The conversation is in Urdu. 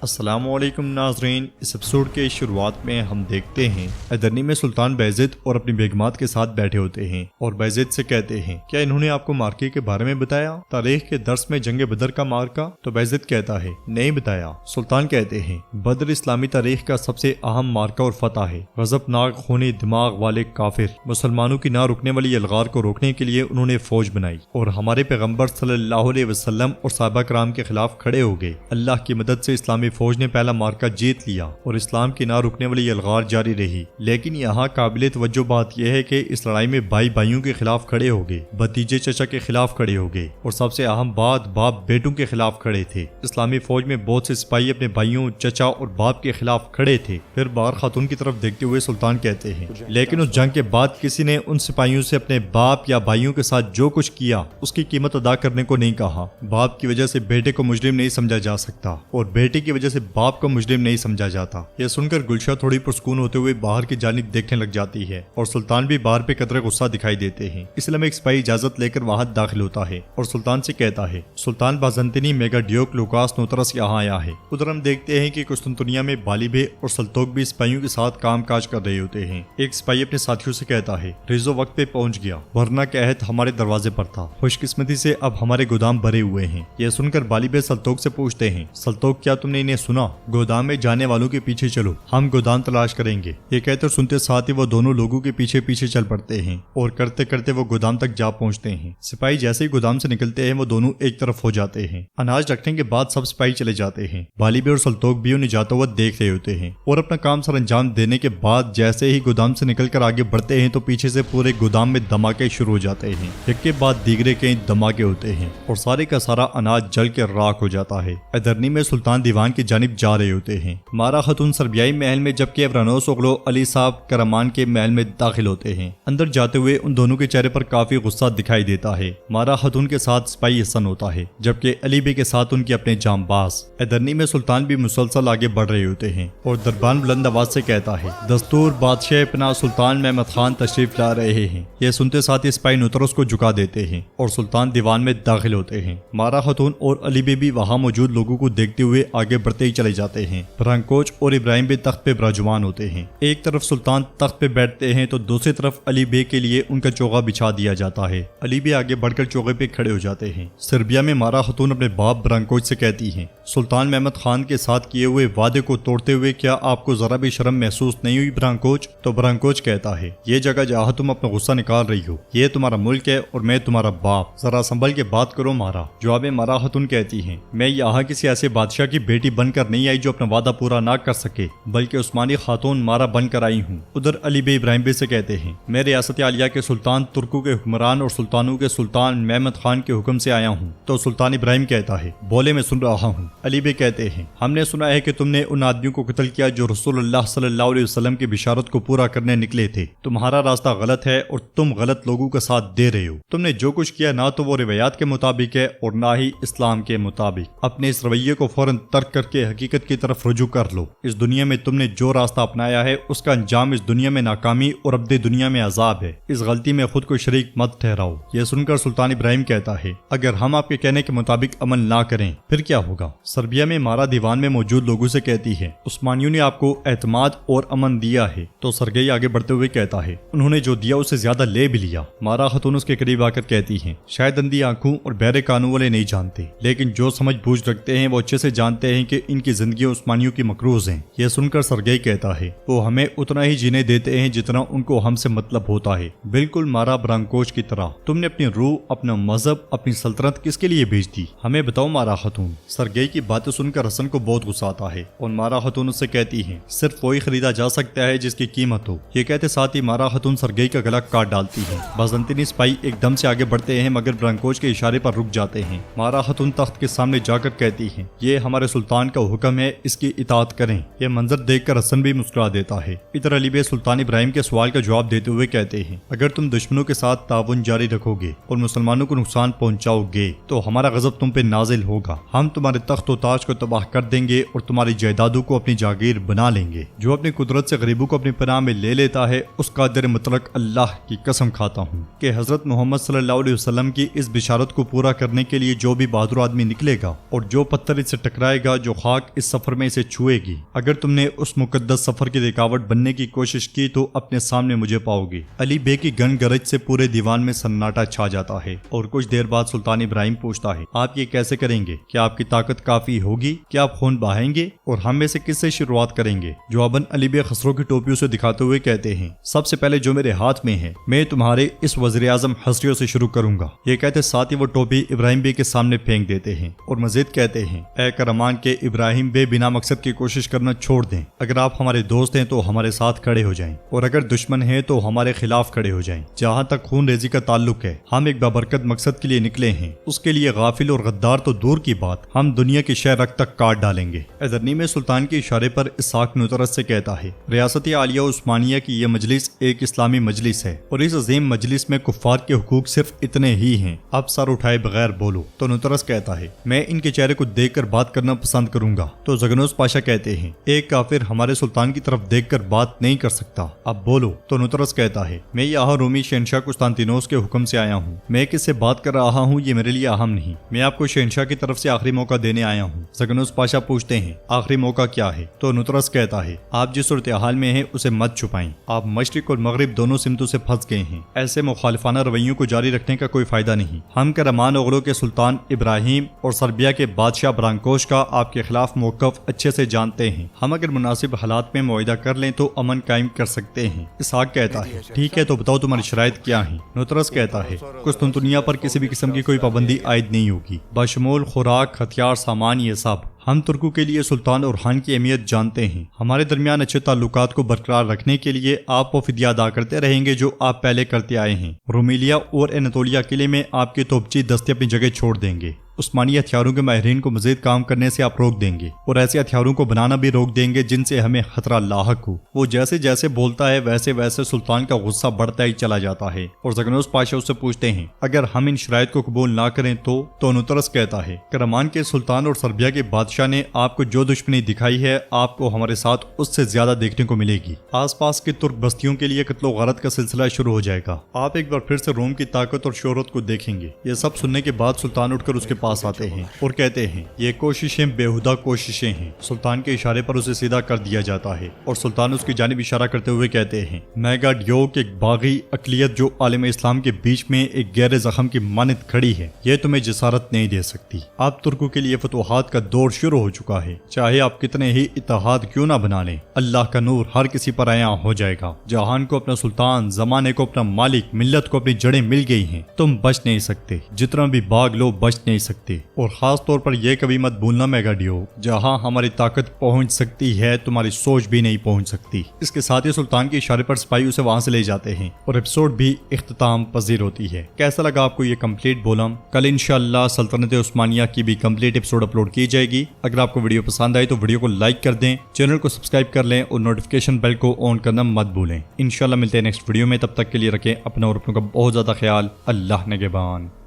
السلام علیکم ناظرین، اس ایپیسوڈ کے شروعات میں ہم دیکھتے ہیں ادرنی میں سلطان بایزید اور اپنی بیگمات کے ساتھ بیٹھے ہوتے ہیں اور بایزید سے کہتے ہیں کیا انہوں نے آپ کو مارکے کے بارے میں بتایا، تاریخ کے درس میں جنگ بدر کا مارکا؟ تو بایزید کہتا ہے نہیں بتایا۔ سلطان کہتے ہیں بدر اسلامی تاریخ کا سب سے اہم مارکا اور فتح ہے۔ غضبناک خونی دماغ والے کافر مسلمانوں کی نہ رکنے والی الغار کو روکنے کے لیے انہوں نے فوج بنائی اور ہمارے پیغمبر صلی اللہ علیہ وسلم اور صحابہ کرام کے خلاف کھڑے ہو گئے۔ اللہ کی مدد سے اسلامی فوج نے پہلا مارکا جیت لیا اور اسلام کی نہ رکنے والی الغار جاری رہی۔ لیکن یہاں قابل توجہ بات یہ ہے کہ اس لڑائی میں بھائی بھائیوں کے خلاف کھڑے ہو گئے، بھتیجے چچا کے خلاف کھڑے ہو گئے اور سب سے اہم بات باپ بیٹوں کے خلاف کھڑے تھے۔ اسلامی فوج میں بہت سے سپاہی اپنے بھائیوں چچا اور باپ کے خلاف کھڑے تھے۔ پھر بار خاتون کی طرف دیکھتے ہوئے سلطان کہتے ہیں لیکن اس جنگ کے بعد کسی نے ان سپاہیوں سے اپنے باپ یا بھائیوں کے ساتھ جو کچھ کیا اس کی قیمت ادا کرنے کو نہیں کہا۔ باپ کی وجہ سے بیٹے کو مجرم نہیں سمجھا جا سکتا اور بیٹے کی وجہ سے باپ کو مجرم نہیں سمجھا جاتا۔ یہ سن کر گلشا تھوڑی پرسکون ہوتے ہوئے باہر کی جانب دیکھنے لگ جاتی ہے اور سلطان بھی باہر پہ قدرے غصہ دکھائی دیتے ہیں۔ اس لیے ایک سپاہی اجازت لے کر وہاں داخل ہوتا ہے اور سلطان سے کہتا ہے سلطان بازنطینی میگا ڈیوک لوکاس نوترس یہاں آیا ہے۔ ادھر ہم دیکھتے ہیں کہ قسطنطنیہ میں بالیبے اور سلطوک بھی سپاہیوں کے ساتھ کام کاج کر رہے ہوتے ہیں۔ ایک سپاہی اپنے ساتھیوں سے کہتا ہے ریزو وقت پہ پہنچ گیا ورنہ قحط ہمارے دروازے پر تھا، خوش قسمتی سے اب ہمارے گودام بھرے ہوئے ہیں۔ یہ سن کر بالیبے سلطوک سے پوچھتے ہیں سلطوک کیا تم نے انہیں سنا؟ گودام میں جانے والوں کے پیچھے چلو، ہم گودام تلاش کریں گے۔ یہ کہتے اور سنتے ساتھ ہی وہ دونوں لوگوں کے پیچھے پیچھے چل پڑتے ہیں اور کرتے کرتے وہ گودام تک جا پہنچتے ہیں۔ سپاہی جیسے ہی گودام سے نکلتے ہیں وہ دونوں ایک طرف ہو جاتے ہیں۔ اناج رکھنے کے بعد سب سپاہی چلے جاتے ہیں۔ بالیبے اور سلطوک بھی انہیں جاتا ہوا دیکھ رہے ہوتے ہیں اور اپنا کام سر انجام دینے کے بعد جیسے ہی گودام سے نکل کر آگے بڑھتے ہیں تو پیچھے سے پورے گودام میں دھماکے شروع ہو جاتے ہیں۔ ایک کے بعد دیگرے کئی دھماکے ہوتے ہیں اور سارے کا سارا اناج جل کے راکھ ہو جاتا ہے۔ ادرنی میں سلطان دیوان کی جانب جا رہے ہوتے ہیں۔ مارا خاتون سربیائی محل میں جبکہ افرانوس اغلو علی صاحب کرمان کے محل میں داخل ہوتے ہیں۔ اندر جاتے ہوئے ان دونوں کے چہرے پر کافی غصہ دکھائی دیتا ہے۔ مارا خاتون کے ساتھ سپاہی حسن ہوتا ہے جبکہ علی بے کے ساتھ ان کے اپنے جانباز۔ ادرنی میں سلطان بھی مسلسل آگے بڑھ رہے ہوتے ہیں اور دربان بلند آواز سے کہتا ہے دستور بادشاہ پناہ سلطان محمد خان تشریف لا رہے ہیں۔ یہ سنتے ساتھ ہی سپاہی نوترس کو جھکا دیتے ہیں اور سلطان دیوان میں داخل ہوتے ہیں۔ مارا خاتون اور علی بے بھی وہاں موجود لوگوں کو دیکھتے ہوئے آگے بڑھتے ہی چلے جاتے ہیں۔ برانکوچ اور ابراہیم بھی تخت پہ براجمان ہوتے ہیں۔ ایک طرف سلطان تخت پہ بیٹھتے ہیں تو دوسری طرف علی بے کے لیے ان کا چوغا بچھا دیا جاتا ہے۔ علی بے آگے بڑھ کر چوغے پہ کھڑے ہو جاتے ہیں۔ سربیا میں مارا خاتون اپنے باپ برانکوچ سے کہتی ہیں سلطان محمد خان کے ساتھ کیے ہوئے وعدے کو توڑتے ہوئے کیا آپ کو ذرا بھی شرم محسوس نہیں ہوئی برانکوچ؟ تو برانکوچ کہتا ہے یہ جگہ جہاں تم اپنا غصہ نکال رہی ہو یہ تمہارا ملک ہے اور میں تمہارا باپ، ذرا سنبھل کے بات کرو مارا۔ جواب مارا خاتون کہتی ہیں میں یہاں کسی ایسے بادشاہ کی بیٹی بن کر نہیں آئی جو اپنا وعدہ پورا نہ کر سکے بلکہ عثمانی خاتون مارا بن کر آئی ہوں۔ ادھر علی بے ابراہیم بے سے کہتے ہیں میں ریاست عالیہ کے سلطان ترکوں کے حکمران اور سلطانوں کے سلطان محمد خان کے حکم سے آیا ہوں۔ تو سلطان ابراہیم کہتا ہے بولے میں سن رہا ہوں۔ علی بے کہتے ہیں ہم نے سنا ہے کہ تم نے ان آدمیوں کو قتل کیا جو رسول اللہ صلی اللہ علیہ وسلم کی بشارت کو پورا کرنے نکلے تھے۔ تمہارا راستہ غلط ہے اور تم غلط لوگوں کا ساتھ دے رہے ہو۔ تم نے جو کچھ کیا نہ تو وہ روایات کے مطابق ہے اور نہ ہی اسلام کے مطابق۔ اپنے اس رویے کو فوراً ترک کر کے حقیقت کی طرف رجوع کر لو۔ اس دنیا میں تم نے جو راستہ اپنایا ہے اس کا انجام اس دنیا میں ناکامی اور ابدی دنیا میں عذاب ہے۔ اس غلطی میں خود کو شریک مت ٹھہراؤ۔ یہ سن کر سلطان ابراہیم کہتا ہے اگر ہم آپ کے کہنے کے مطابق عمل نہ کریں پھر کیا ہوگا؟ سربیا میں مارا دیوان میں موجود لوگوں سے کہتی ہے عثمانیوں نے آپ کو اعتماد اور امن دیا ہے۔ تو سرگئی آگے بڑھتے ہوئے کہتا ہے انہوں نے جو دیا اسے زیادہ لے بھی لیا۔ مارا خاتون اس کے قریب آ کر کہتی ہیں شاید اندھی آنکھوں اور بہرے کانوں والے نہیں جانتے لیکن جو سمجھ بوجھ رکھتے ہیں وہ اچھے سے جانتے ہیں کہ ان کی زندگیاں عثمانیوں کی مقروض ہیں۔ یہ سن کر سرگئی کہتا ہے وہ ہمیں اتنا ہی جینے دیتے ہیں جتنا ان کو ہم سے مطلب ہوتا ہے، بالکل مارا برانکوچ کی طرح۔ تم نے اپنی روح، اپنا مذہب، اپنی سلطنت کس کے لیے بھیج دی؟ ہمیں بتاؤ مارا خاتون۔ سرگئی کی باتیں سن کر حسن کو بہت غصہ آتا ہے اور مارا خاتون اس سے کہتی ہیں صرف وہی خریدا جا سکتا ہے جس کی قیمت ہو۔ یہ کہتے ساتھ ہی مارا خاتون سرگئی کا گلا کاٹ ڈالتی ہے۔ بازنطینی سپاہی ایک دم سے آگے بڑھتے ہیں مگر برانکوچ کے اشارے پر رک جاتے ہیں۔ مارا خاتون تخت کے سامنے جا کر کہتی ہیں یہ ہمارے سلطان کا حکم ہے، اس کی اطاعت کریں۔ یہ منظر دیکھ کر حسن بھی مسکرا دیتا ہے۔ ادھر علی بے سلطان ابراہیم کے سوال کا جواب دیتے ہوئے کہتے ہیں اگر تم دشمنوں کے ساتھ تعاون جاری رکھو گے اور مسلمانوں کو نقصان پہنچاؤ گے تو ہمارا غضب تم پہ نازل ہوگا۔ ہم تمہارے تخت و تاج کو تباہ کر دیں گے اور تمہاری جائیدادوں کو اپنی جاگیر بنا لیں گے۔ جو اپنی قدرت سے غریبوں کو اپنی پناہ میں لے لیتا ہے اس قادر مطلق اللہ کی قسم کھاتا ہوں کہ حضرت محمد صلی اللہ علیہ وسلم کی اس بشارت کو پورا کرنے کے لیے جو بھی بہادر آدمی نکلے گا اور جو پتھر اس سے ٹکرائے گا جو جو خاک اس سفر میں اسے چھوئے گی۔ اگر تم نے اس مقدس سفر کی رکاوٹ بننے کی کوشش کی تو اپنے سامنے مجھے پاؤ گی۔ علی بے کی گن گرج سے پورے دیوان میں سناٹا چھا جاتا ہے اور کچھ دیر بعد سلطان ابراہیم پوچھتا ہے، آپ یہ کیسے کریں گے؟ کیا آپ کی طاقت کافی ہوگی؟ کیا آپ خون بہائیں گے؟ اور ہم میں سے کس سے شروعات کریں گے؟ جواباً علی بے خسرو کی ٹوپیوں سے دکھاتے ہوئے کہتے ہیں، سب سے پہلے جو میرے ہاتھ میں ہے میں تمہارے اس وزیر اعظم حسریوں سے شروع کروں گا۔ یہ کہتے ساتھ ہی وہ ٹوپی ابراہیم بے کے سامنے پھینک دیتے ہیں اور مزید کہتے ہیں، اے کرمان کے ابراہیم بے، بنا مقصد کی کوشش کرنا چھوڑ دیں۔ اگر آپ ہمارے دوست ہیں تو ہمارے ساتھ کھڑے ہو جائیں، اور اگر دشمن ہیں تو ہمارے خلاف کھڑے ہو جائیں۔ جہاں تک خون ریزی کا تعلق ہے، ہم ایک بابرکت مقصد کے لیے نکلے ہیں، اس کے لیے غافل اور غدار تو دور کی بات، ہم دنیا کی شہ رگ تک کاٹ ڈالیں گے۔ ایدرنی میں سلطان کے اشارے پر اسحاق نطرس سے کہتا ہے، ریاست عالیہ عثمانیہ کی یہ مجلس ایک اسلامی مجلس ہے اور اس عظیم مجلس میں کفار کے حقوق صرف اتنے ہی ہیں، اب سر اٹھائے بغیر بولو۔ تو نطرس کہتا ہے، میں ان کے چہرے کو دیکھ کر بات کرنا پسند کروں گا۔ تو زگنوس پاشا کہتے ہیں، ایک کافر ہمارے سلطان کی طرف دیکھ کر بات نہیں کر سکتا، اب بولو۔ تو نطرس کہتا ہے، میں یہاں رومی شہنشاہ قسطنطینوس کے حکم سے آیا ہوں، میں کس سے بات کر رہا ہوں یہ میرے لیے اہم نہیں، میں آپ کو شہنشاہ کی طرف سے آخری موقع دینے آیا ہوں۔ زگنوس پاشا پوچھتے ہیں، آخری موقع کیا ہے؟ تو نطرس کہتا ہے، آپ جس صورتحال میں ہیں اسے مت چھپائیں، آپ مشرق اور مغرب دونوں سمتوں سے پھنس گئے ہیں، ایسے مخالفانہ رویوں کو جاری رکھنے کا کوئی فائدہ نہیں۔ ہم کرمان اوغلو کے سلطان ابراہیم اور سربیا کے بادشاہ برانکوش کا آپ کے خلاف موقف اچھے سے جانتے ہیں، ہم اگر مناسب حالات میں معاہدہ کر لیں تو امن قائم کر سکتے ہیں۔ اسحاق کہتا ہے، ٹھیک ہے تو بتاؤ تمہاری شرائط کیا ہیں؟ نطرس کہتا ہے، قسطنطنیہ پر کسی بھی قسم کی کوئی پابندی عائد نہیں ہوگی، بشمول خوراک، ہتھیار، سامان، یہ سب۔ ہم ترکوں کے لیے سلطان اور خان کی اہمیت جانتے ہیں، ہمارے درمیان اچھے تعلقات کو برقرار رکھنے کے لیے آپ وہ فدیہ ادا کرتے رہیں گے جو آپ پہلے کرتے آئے ہیں۔ رومیلیا اور اناتولیا قلعے میں آپ کے توپچی دستے اپنی جگہ چھوڑ دیں گے، عثمانی ہتھیاروں کے ماہرین کو مزید کام کرنے سے آپ روک دیں گے اور ایسے ہتھیاروں کو بنانا بھی روک دیں گے جن سے ہمیں خطرہ لاحق ہو۔ وہ جیسے جیسے بولتا ہے ویسے ویسے سلطان کا غصہ بڑھتا ہی چلا جاتا ہے اور زگنوس پاشا اس سے پوچھتے ہیں، اگر ہم ان شرائط کو قبول نہ کریں تو نطرس کہتا ہے، کرمان کے سلطان اور سربیا کے بادشاہ نے آپ کو جو دشمنی دکھائی ہے آپ کو ہمارے ساتھ اس سے زیادہ دیکھنے کو ملے گی۔ آس پاس کی ترک بستیوں کے لیے قتل و غارت کا سلسلہ شروع ہو جائے گا، آپ ایک بار پھر سے روم کی طاقت اور شہرت کو دیکھیں گے۔ یہ سب سننے کے بعد سلطان اٹھ کر اس کے پاس آتے ہیں اور کہتے ہیں، یہ کوششیں بےہودہ کوششیں ہیں۔ سلطان کے اشارے پر اسے سیدھا کر دیا جاتا ہے اور سلطان اس کی جانب اشارہ کرتے ہوئے کہتے ہیں، میگا ڈیوک، ایک باغی اقلیت جو عالم اسلام کے بیچ میں ایک گہرے زخم کی مانند کھڑی ہے، یہ تمہیں جسارت نہیں دے سکتی۔ اب ترکوں کے لیے فتوحات کا دور شروع ہو چکا ہے، چاہے آپ کتنے ہی اتحاد کیوں نہ بنا لیں، اللہ کا نور ہر کسی پر عیاں ہو جائے گا۔ جہان کو اپنا سلطان، زمانے کو اپنا مالک، ملت کو اپنی جڑیں مل گئی ہیں، تم بچ نہیں سکتے، جتنا بھی باغ لو بچ نہیں سکتے۔ اور خاص طور پر یہ کبھی مت بھولنا میگا ڈیو، جہاں ہماری طاقت پہنچ سکتی ہے تمہاری سوچ بھی نہیں پہنچ سکتی۔ اس کے ساتھ ہی سلطان کے اشارے پر سپاہی اسے وہاں سے لے جاتے ہیں اور ایپیسوڈ بھی اختتام پذیر ہوتی ہے۔ کیسا لگا آپ کو یہ کمپلیٹ بولم؟ کل انشاءاللہ سلطنت عثمانیہ کی بھی کمپلیٹ ایپیسوڈ اپلوڈ کی جائے گی۔ اگر آپ کو ویڈیو پسند آئی تو ویڈیو کو لائک کر دیں، چینل کو سبسکرائب کر لیں اور نوٹیفیکیشن بیل کو آن کرنا مت بھولیں۔ انشاءاللہ ملتے ہیں نیکسٹ ویڈیو میں، تب تک کے لیے رکھیں اپنا اور اپنوں کا بہت زیادہ خیال۔ اللہ نگہبان۔